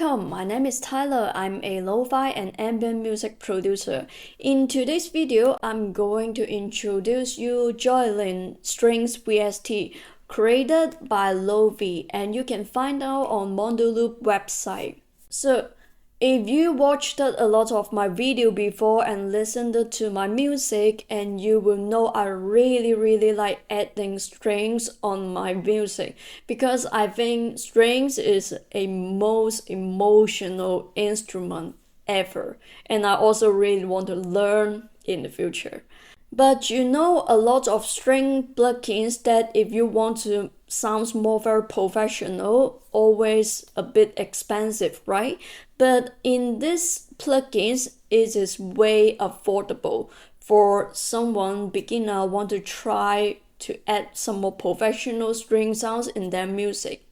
Welcome, my name is Tyler. I'm a lo-fi and ambient music producer. In today's video, I'm going to introduce you Joylin Strings VST, created by Lofi, and you can find out on Mondoloop website. So, if you watched a lot of my video before and listened to my music, and you will know I really like adding strings on my music, because I think strings is a most emotional instrument ever, and I also really want to learn in the future. But you know a lot of string plugins that if you want to sound more very professional, always a bit expensive, right? But in this plugins, it is way affordable for someone beginner want to try to add some more professional string sounds in their music.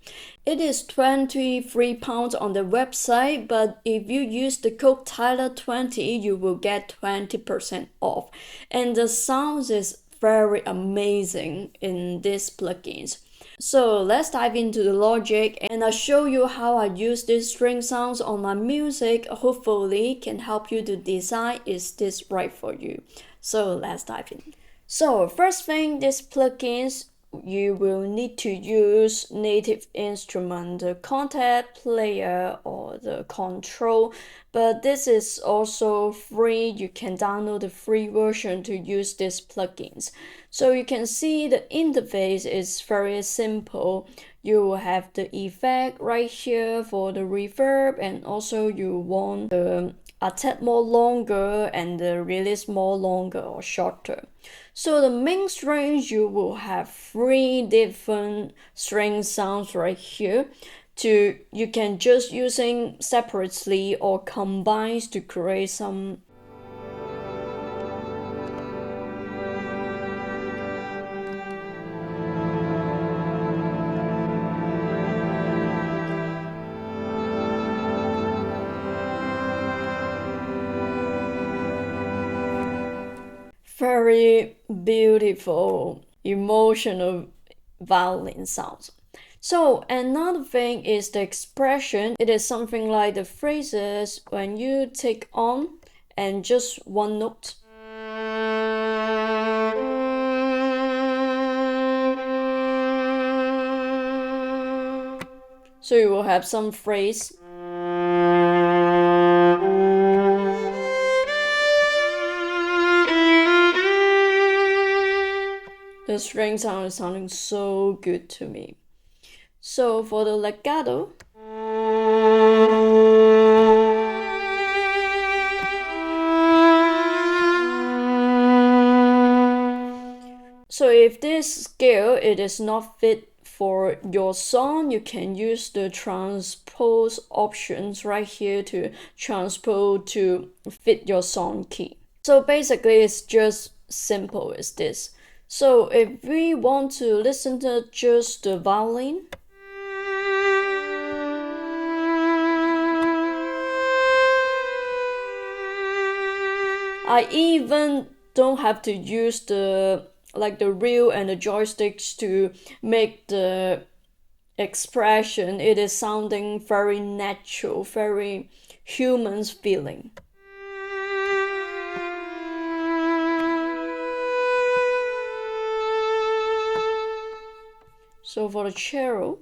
It is £23 on the website, but if you use the code Tyler20, you will get 20% off. And the sound is very amazing in these plugins. So let's dive into the logic, and I'll show you how I use these string sounds on my music. Hopefully can help you to decide is this right for you. So let's dive in. So first thing, these plugins, you will need to use native instrument, the contact player or the control, but this is also free. You can download the free version to use these plugins. So you can see the interface is very simple. You will have the effect right here for the reverb, and also you want the attack more longer and the release more longer or shorter. So the main strings, you will have 3 different string sounds right here. You can just using separately or combines to create some very beautiful, emotional violin sounds. So another thing is the expression. It is something like the phrases when you take on and just one note. So you will have some phrase. The string sound is sounding so good to me. So for the legato, so if this scale it is not fit for your song, you can use the transpose options right here to transpose to fit your song key. So basically it's just simple as this. So if we want to listen to just the violin, I even don't have to use the reel and the joysticks to make the expression. It is sounding very natural, very human feeling. So for the cello,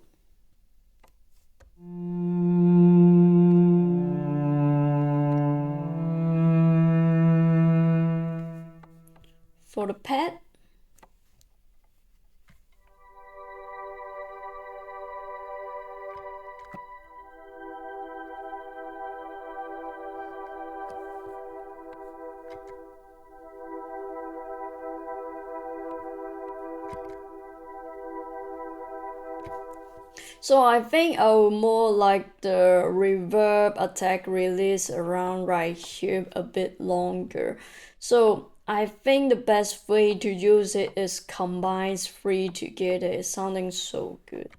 for the pad, so I think I will more like the reverb attack release around right here a bit longer. So I think the best way to use it is combine 3 together. It's sounding so good.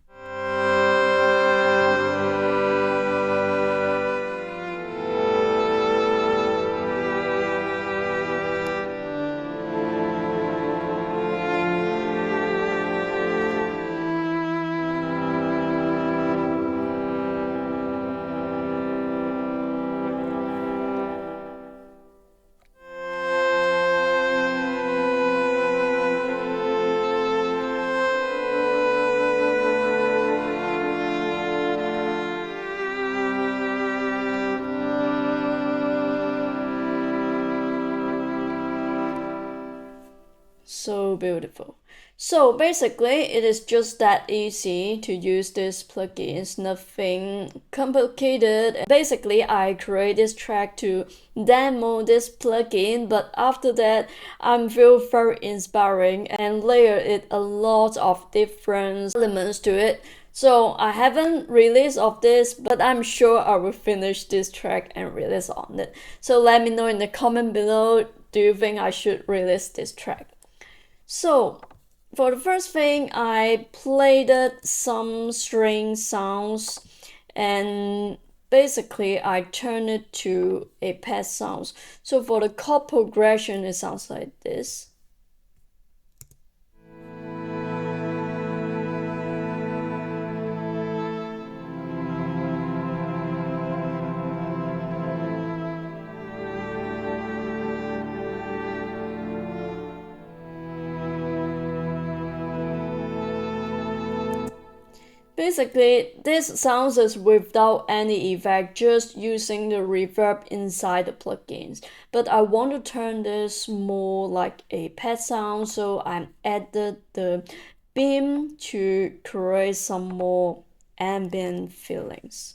so beautiful. So basically, it is just that easy to use this plugin. It's nothing complicated. Basically, I create this track to demo this plugin, but after that, I feel very inspiring and layer it a lot of different elements to it. So I haven't released of this, but I'm sure I will finish this track and release on it. So let me know in the comment below, do you think I should release this track? So for the first thing, I played some string sounds and basically I turned it to a pad sounds. So for the chord progression, it sounds like this. Basically, this sounds is without any effect, just using the reverb inside the plugins. But I want to turn this more like a pad sound, so I added the beam to create some more ambient feelings.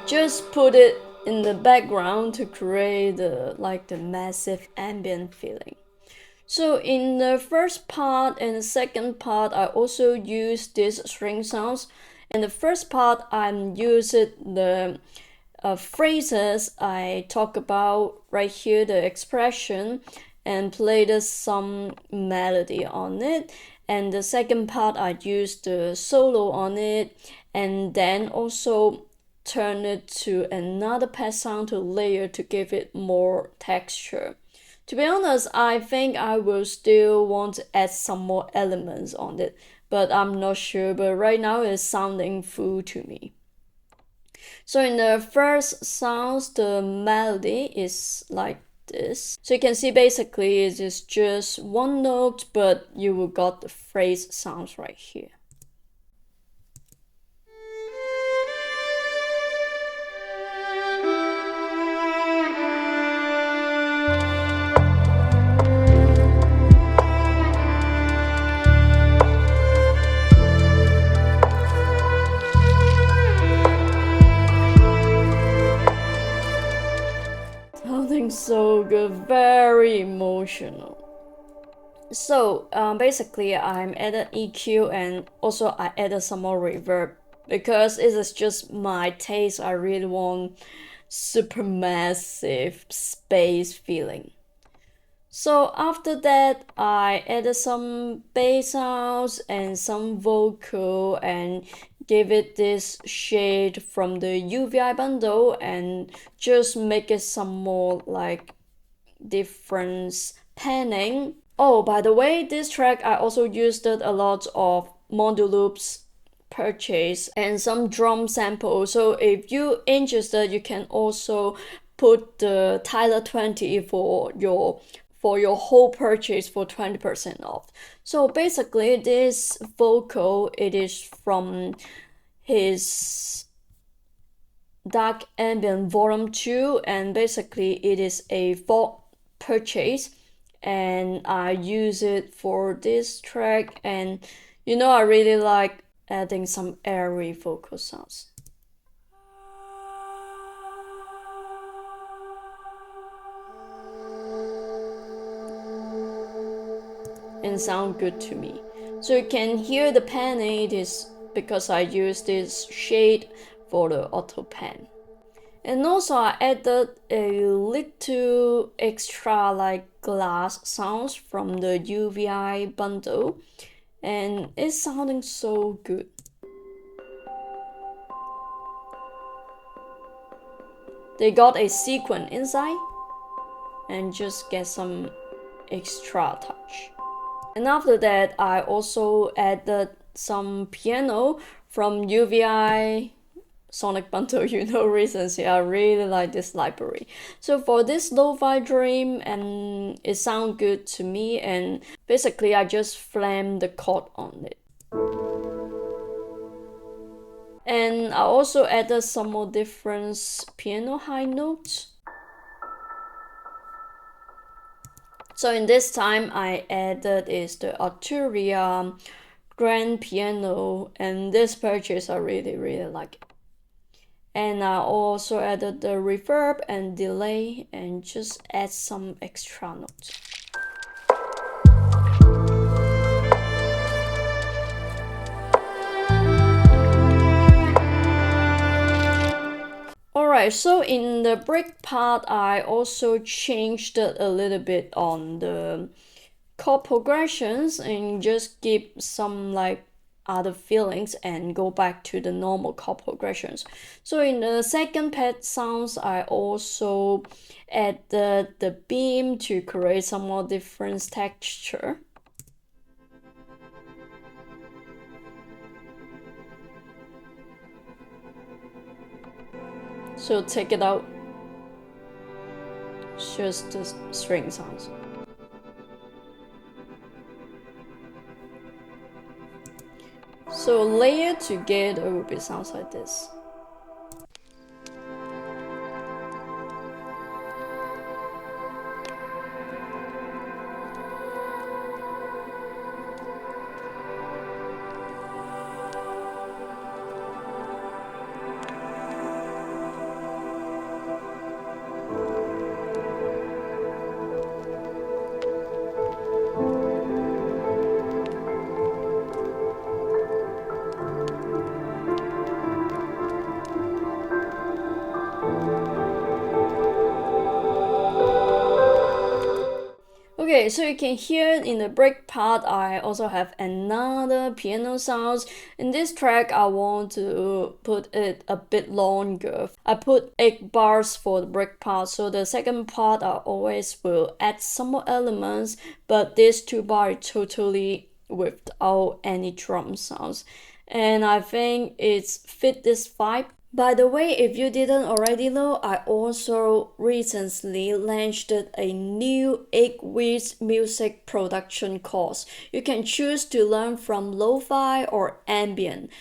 Just put it in the background to create the massive ambient feeling. So in the first part and the second part, I also use these string sounds. In the first part, I'm using the phrases I talk about right here, the expression, and played some melody on it. And the second part, I used the solo on it, and then also turn it to another pad sound to layer to give it more texture. To be honest, I think I will still want to add some more elements on it, but I'm not sure. But right now it's sounding full to me. So in the first sounds, the melody is like this. So you can see basically it is just one note, but you will got the phrase sounds right here. Sounding so good, very emotional. So basically I'm added EQ and also I added some more reverb because it is just my taste. I really want super massive space feeling. So after that, I added some bass sounds and some vocal and gave it this shade from the UVI bundle and just make it some more like different panning. Oh, by the way, this track I also used a lot of modulo loops purchase and some drum samples. So if you're interested, you can also put the Tyler 20 for your whole purchase for 20% off. So basically this vocal, it is from his Dark Ambient Volume 2 and basically it is a full purchase and I use it for this track and I really like adding some airy vocal sounds. And sound good to me. So you can hear the panning, it is because I use this shade for the auto pan. And also I added a little extra like glass sounds from the UVI bundle and it's sounding so good. They got a sequin inside and just get some extra touch. And after that, I also added some piano from UVI Sonic Bundle, you know reasons. Yeah, I really like this library. So for this lo-fi dream, and it sounds good to me, and basically I just flamed the chord on it. And I also added some more different piano high notes. So in this time I added is the Arturia grand piano, and this purchase I really like it. And I also added the reverb and delay and just add some extra notes. Alright, so in the break part, I also changed it a little bit on the chord progressions and just give some like other feelings and go back to the normal chord progressions. So in the second pad sounds, I also added the beam to create some more different texture. So take it out, just the string sounds. So layered together will be sounds like this. Okay, so you can hear in the break part, I also have another piano sounds. In this track, I want to put it a bit longer. I put 8 bars for the break part, so the second part I always will add some more elements, but this 2 bars totally without any drum sounds. And I think it's fit this vibe. By the way, if you didn't already know, I also recently launched a new 8-week music production course. You can choose to learn from lo-fi or ambient.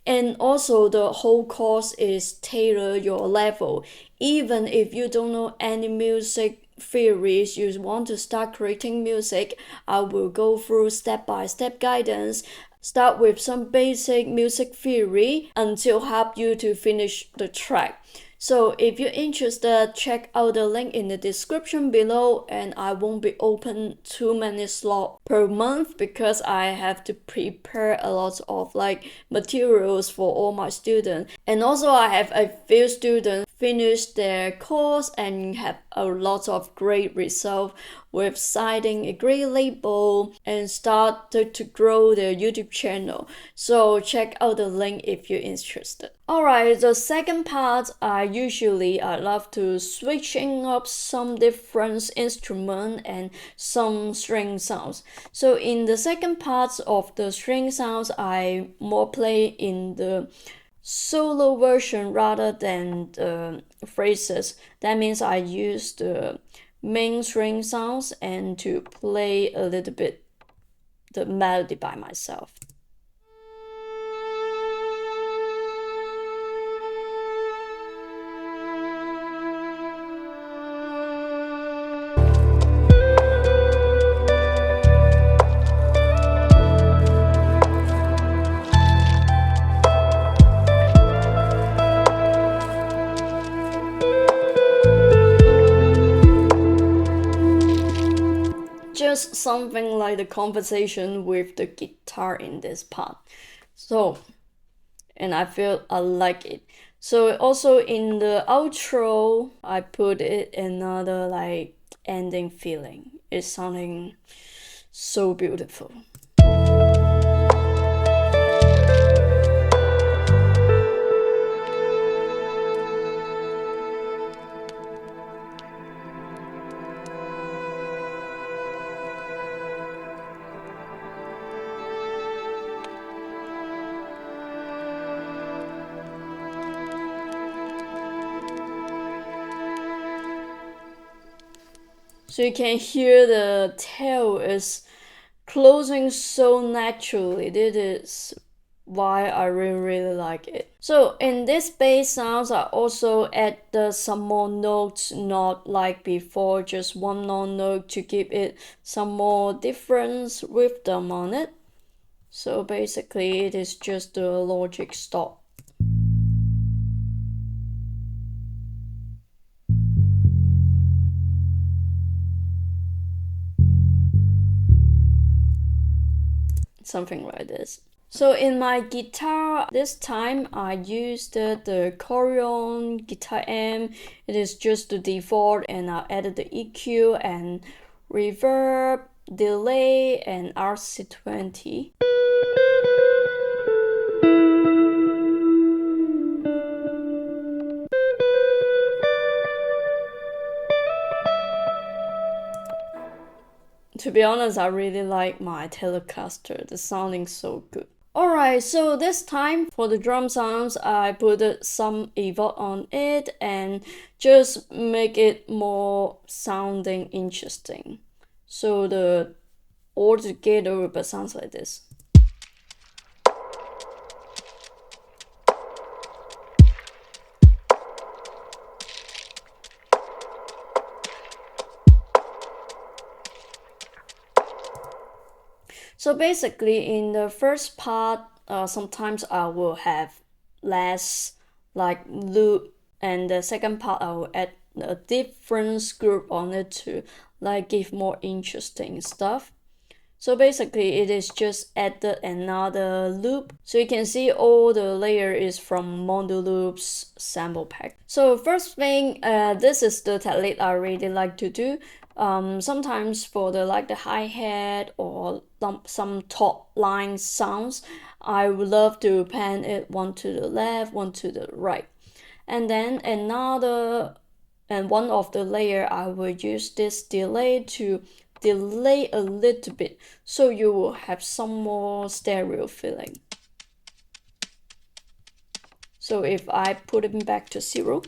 And also the whole course is tailored your level. Even if you don't know any music theories, you want to start creating music, I will go through step-by-step guidance. Start with some basic music theory until help you to finish the track. So if you're interested, check out the link in the description below, and I won't be open too many slots per month because I have to prepare a lot of like materials for all my students. And also I have a few students finish their course and have a lot of great results with signing a great label and started to grow their YouTube channel. So check out the link if you're interested. Alright, the second part, I love to switching up some different instrument and some string sounds. So in the second part of the string sounds, I more play in the solo version rather than the phrases. That means I use the main string sounds and to play a little bit the melody by myself. Just something like the conversation with the guitar in this part. So, and I feel I like it. So also in the outro, I put it another like ending feeling. It's sounding so beautiful. So you can hear the tail is closing so naturally. This is why I really like it. So in this bass sounds, I also add some more notes, not like before, just one long note to give it some more difference rhythm on it. So basically it is just the logic stop. Something like this. So in my guitar, this time I used the Corion guitar amp. It is just the default, and I added the EQ and reverb, delay, and RC20. To be honest, I really like my Telecaster. The sounding so good. Alright, so this time for the drum sounds, I put some evoke on it and just make it more sounding interesting. So the all together but sounds like this. So basically in the first part, sometimes I will have less like loop, and the second part I will add a different group on it to like give more interesting stuff. So basically it is just added another loop. So you can see all the layer is from Mondo Loops sample pack. So first thing, this is the technique I really like to do. Sometimes for the like the hi-hat or some top line sounds, I would love to pan it one to the left, one to the right. And then one of the layer I will use this delay to delay a little bit, so you will have some more stereo feeling. So if I put it back to 0,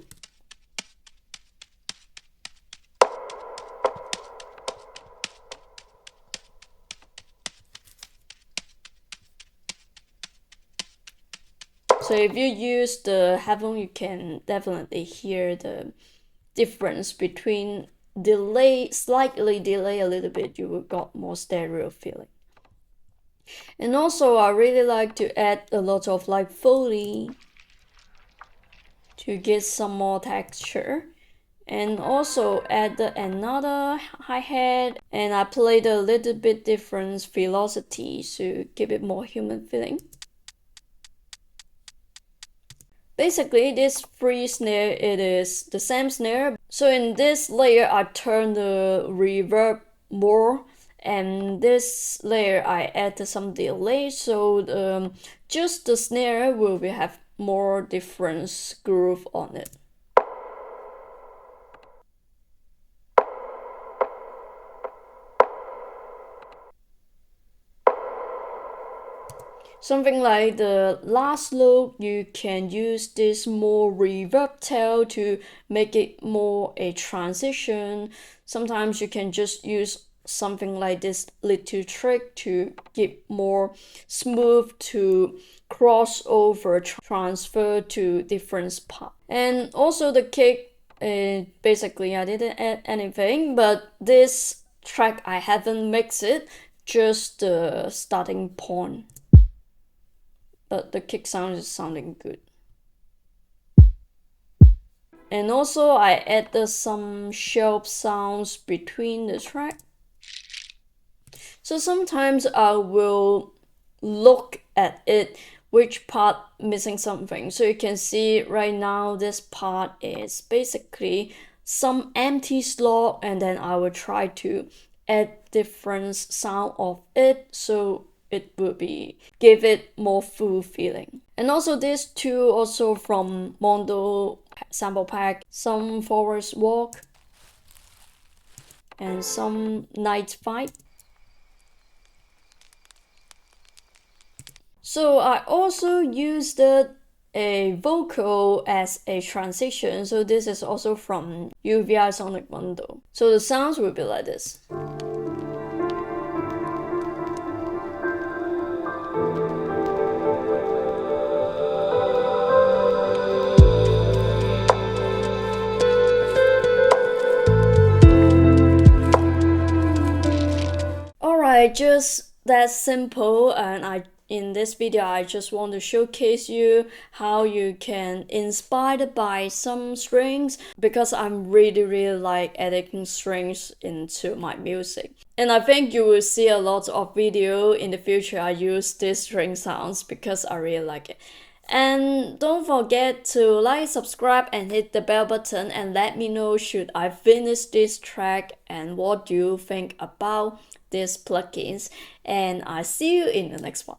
so if you use the headphone, you can definitely hear the difference between slightly delay a little bit, you will got more stereo feeling. And also I really like to add a lot of like Foley to get some more texture, and also add another hi-hat, and I played a little bit different velocity to give it more human feeling. Basically this free snare, it is the same snare. So in this layer I turn the reverb more, and this layer I add some delay, so just the snare will have more different groove on it. Something like the last loop, you can use this more reverb tail to make it more a transition. Sometimes you can just use something like this little trick to give more smooth to crossover transfer to different parts. And also the kick, basically I didn't add anything, but this track I haven't mixed it, just the starting point. But the kick sound is sounding good. And also I added some shelf sounds between the track. So sometimes I will look at it, which part missing something. So you can see right now this part is basically some empty slot, and then I will try to add different sound of it, so it will give it more full feeling. And also these two also from Mondo sample pack, some forest walk and some night fight. So I also used a a vocal as a transition. So this is also from UVI Sonic Bundle. So the sounds will be like this. Alright, just that simple, and in this video I just want to showcase you how you can inspired by some strings, because I'm really like adding strings into my music. And I think you will see a lot of video in the future I use these string sounds because I really like it. And don't forget to like, subscribe, and hit the bell button, and let me know should I finish this track and what you think about these plugins. And I'll see you in the next one.